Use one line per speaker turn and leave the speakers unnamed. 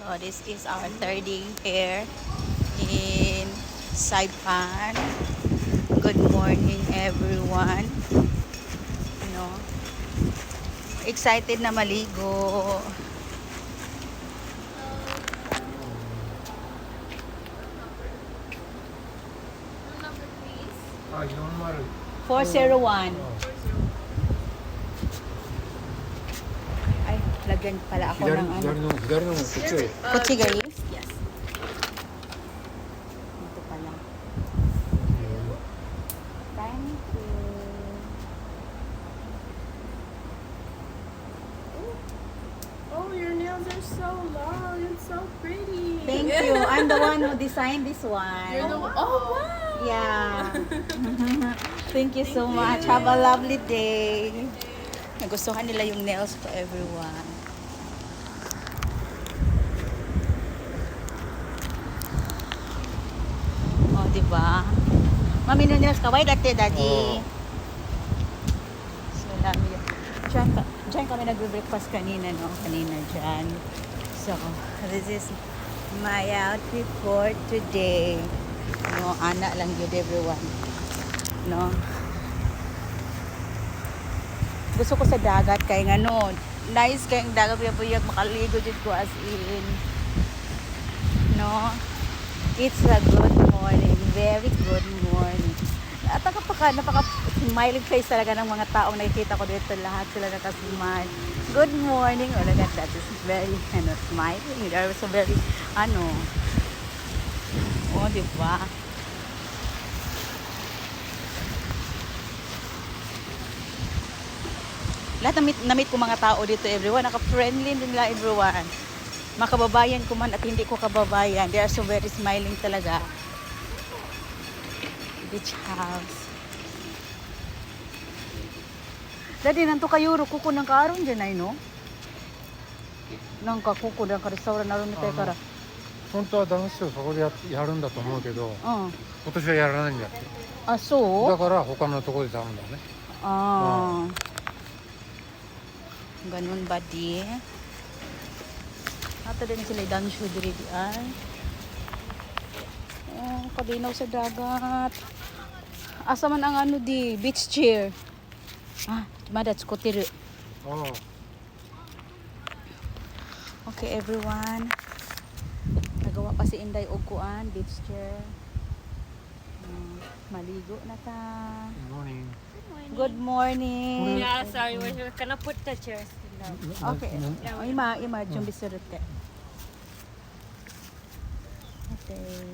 So this is our third day here in Saipan. Good morning everyone. You know, excited na maligo.
Number please.
401. Ay, lagyan pala ako ng ano.
左のこっちへ
Kutsi guys.
Yes.
Ito pala. Thank you.
Oh, your nails are so long and so pretty.
Thank you. I'm the one who designed this one.
You're the one. Oh, wow.
Yeah. Thank you so much. Have a lovely day. Nagustuhan nila yung nails ko, everyone. Oh, diba? Mami, no nails ka. Why dati, daddy? So, lami yun. Diyan kami nag-breakfast kanina, no? Kanina dyan. So, this is my outfit for today. No, anak lang yun, everyone. No? Gusto ko sa dagat kay nga no, nice kay ang dagat buyag makaligo jud ko as in. No? It's a good morning, very good morning. At napaka-smiling face talaga ng mga taong nakikita ko dito, lahat sila nakasmile. Good morning. Oh, look at that. This is very, smiling. They're so very, oh, di ba? Lahat na-meet ko mga tao dito, everyone. Naka-friendly din nila, everyone. Makababayan ko man at hindi ko kababayan. They are so very smiling talaga. Beach house. Daddy, nanto kayuro kuko ng karon dyan ay, no? Nang kakuko ng ka-restaurant na rin tayo kara.
本当はダンスをそこでやるんだと思うけど、
Oh.
今年はやらないんだって。
Ah, so?
だから他のところでやるんだね。
Ah. Ganun ba di? Ato din sila dansyo diri di ay. Oh, kadinaw sa dagat. Asa man ang ano di, beach chair. Ah, madats ko tiri.
ああ。
Okay, everyone. Nagawa pa si Inday og kuan, beach chair. Maligo na ta.
Good morning.
Good morning.
Yeah, sorry. We're gonna put the chairs down.
Okay. Ima, jumbi surut ka. Okay.